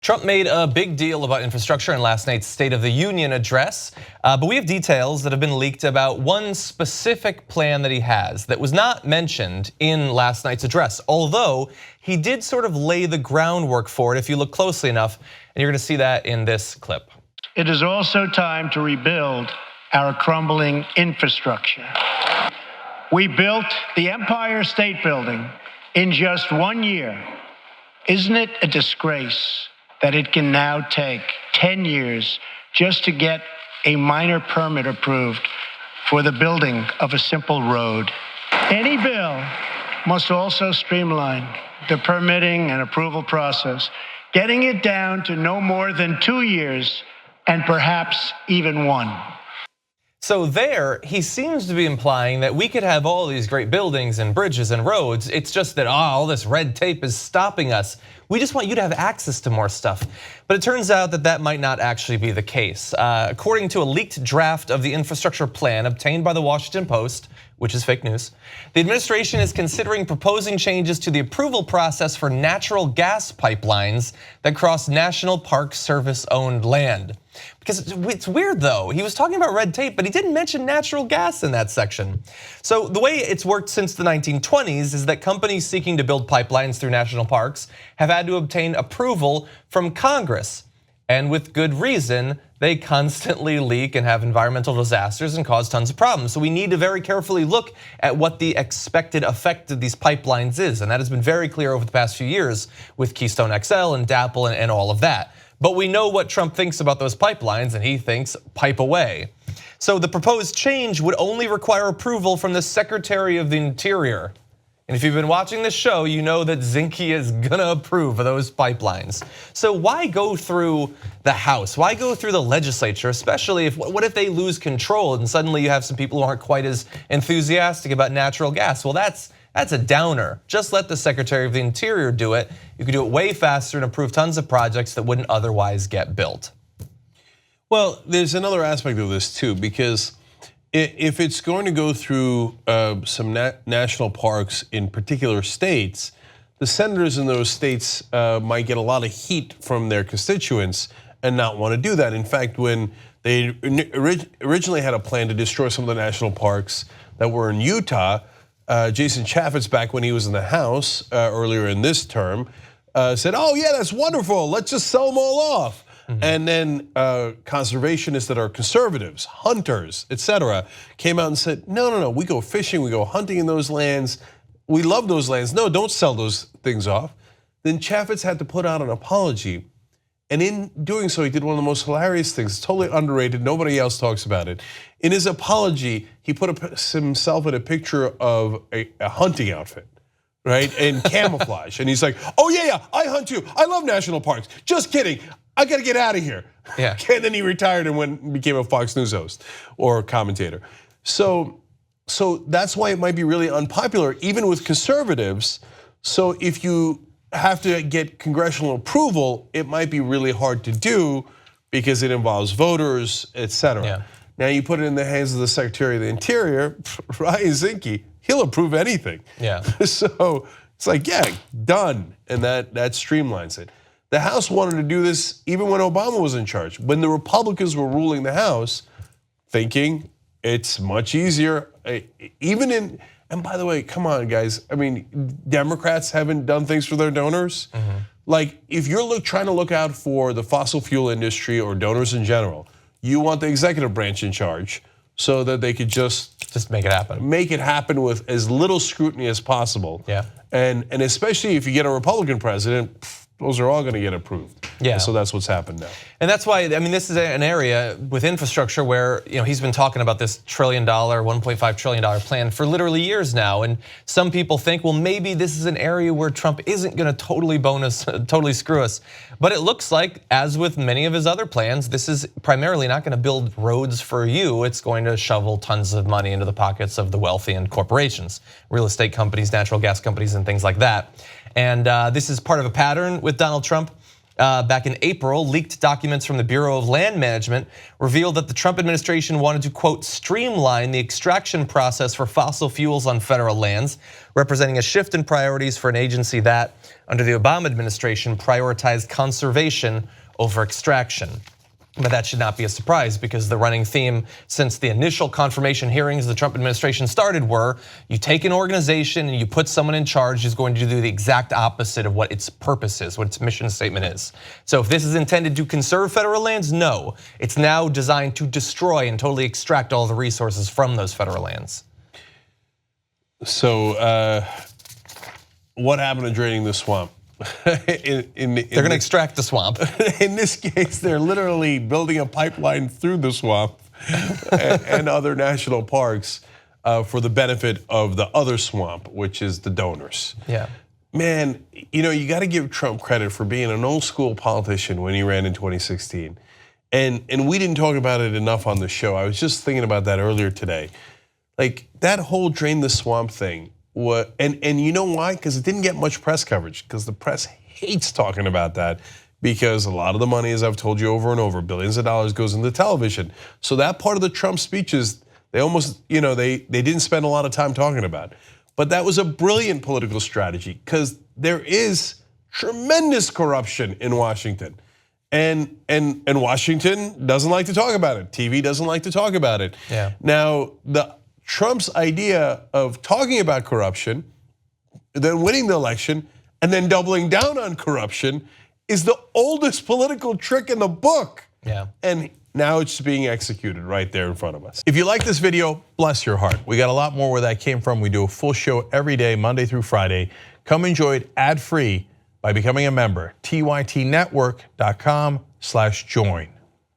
Trump made a big deal about infrastructure in last night's State of the Union address, but we have details that have been leaked about one specific plan that he has that was not mentioned in last night's address, although he did sort of lay the groundwork for it if you look closely enough, and you're gonna see that in this clip. It is also time to rebuild our crumbling infrastructure. We built the Empire State Building in just 1 year. Isn't it a disgrace that it can now take 10 years just to get a minor permit approved for the building of a simple road? Any bill must also streamline the permitting and approval process, getting it down to no more than 2 years and perhaps even 1. So there, he seems to be implying that we could have all these great buildings and bridges and roads. It's just that all this red tape is stopping us. We just want you to have access to more stuff. But it turns out that that might not actually be the case. According to a leaked draft of the infrastructure plan obtained by the Washington Post, which is fake news, the administration is considering proposing changes to the approval process for natural gas pipelines that cross National Park Service-owned land. Because it's weird though, he was talking about red tape, but he didn't mention natural gas in that section. So the way it's worked since the 1920s is that companies seeking to build pipelines through national parks have had to obtain approval from Congress. And with good reason, they constantly leak and have environmental disasters and cause tons of problems. So we need to very carefully look at what the expected effect of these pipelines is. And that has been very clear over the past few years with Keystone XL and DAPL and all of that. But we know what Trump thinks about those pipelines, and he thinks pipe away. So the proposed change would only require approval from the Secretary of the Interior. And if you've been watching this show, you know that Cenk is gonna approve of those pipelines. So why go through the House? Why go through the legislature, especially what if they lose control and suddenly you have some people who aren't quite as enthusiastic about natural gas? Well, that's a downer. Just let the Secretary of the Interior do it. You could do it way faster and approve tons of projects that wouldn't otherwise get built. Well, there's another aspect of this too, because if it's going to go through some national parks in particular states, the senators in those states might get a lot of heat from their constituents and not want to do that. In fact, when they originally had a plan to destroy some of the national parks that were in Utah, Jason Chaffetz, back when he was in the House earlier in this term, said, "Oh yeah, that's wonderful. Let's just sell them all off." And then conservationists that are conservatives, hunters, etc., came out and said, no, we go fishing, we go hunting in those lands. We love those lands. No, don't sell those things off. Then Chaffetz had to put out an apology. And in doing so, he did one of the most hilarious things, totally underrated, nobody else talks about it. In his apology, he put himself in a picture of a hunting outfit, right, in camouflage. And he's like, "Oh yeah, I hunt too. I love national parks. Just kidding. I gotta get out of here." Yeah. And then he retired and became a Fox News host or commentator. So that's why it might be really unpopular, even with conservatives. So if you have to get congressional approval, it might be really hard to do because it involves voters, etc. Yeah. Now you put it in the hands of the Secretary of the Interior, Ryan Cenk, he'll approve anything. Yeah. So it's like, yeah, done, and that streamlines it. The House wanted to do this even when Obama was in charge. When the Republicans were ruling the House, thinking it's much easier, and by the way, come on guys, I mean, Democrats haven't done things for their donors. Like if you're trying to look out for the fossil fuel industry or donors in general, you want the executive branch in charge so that they could just make it happen. Make it happen with as little scrutiny as possible. Yeah. And especially if you get a Republican president, those are all going to get approved. Yeah. So that's what's happened now. And that's why, I mean, this is an area with infrastructure where he's been talking about this $1 trillion, $1.5 trillion plan for literally years now. And some people think, well, maybe this is an area where Trump isn't going to totally screw us. But it looks like, as with many of his other plans, this is primarily not going to build roads for you. It's going to shovel tons of money into the pockets of the wealthy and corporations, real estate companies, natural gas companies, and things like that. And this is part of a pattern with Donald Trump. Back in April, leaked documents from the Bureau of Land Management revealed that the Trump administration wanted to, quote, streamline the extraction process for fossil fuels on federal lands, representing a shift in priorities for an agency that, under the Obama administration, prioritized conservation over extraction. But that should not be a surprise, because the running theme since the initial confirmation hearings the Trump administration started were, you take an organization and you put someone in charge who's going to do the exact opposite of what its purpose is, what its mission statement is. So if this is intended to conserve federal lands, no. It's now designed to destroy and totally extract all the resources from those federal lands. So what happened to draining the swamp? They're going to extract the swamp. In this case, they're literally building a pipeline through the swamp and other national parks for the benefit of the other swamp, which is the donors. Yeah. Man, you got to give Trump credit for being an old school politician when he ran in 2016. And we didn't talk about it enough on the show. I was just thinking about that earlier today. Like, that whole drain the swamp thing. And you know why? Because it didn't get much press coverage, because the press hates talking about that, because a lot of the money, as I've told you over and over, billions of dollars goes into television. So that part of the Trump speeches, they almost, they didn't spend a lot of time talking about. But that was a brilliant political strategy, because there is tremendous corruption in Washington. And Washington doesn't like to talk about it. TV doesn't like to talk about it. Yeah. Now, Trump's idea of talking about corruption, then winning the election, and then doubling down on corruption is the oldest political trick in the book. Yeah. And now it's being executed right there in front of us. If you like this video, bless your heart. We got a lot more where that came from. We do a full show every day, Monday through Friday. Come enjoy it ad-free by becoming a member, tytnetwork.com/join.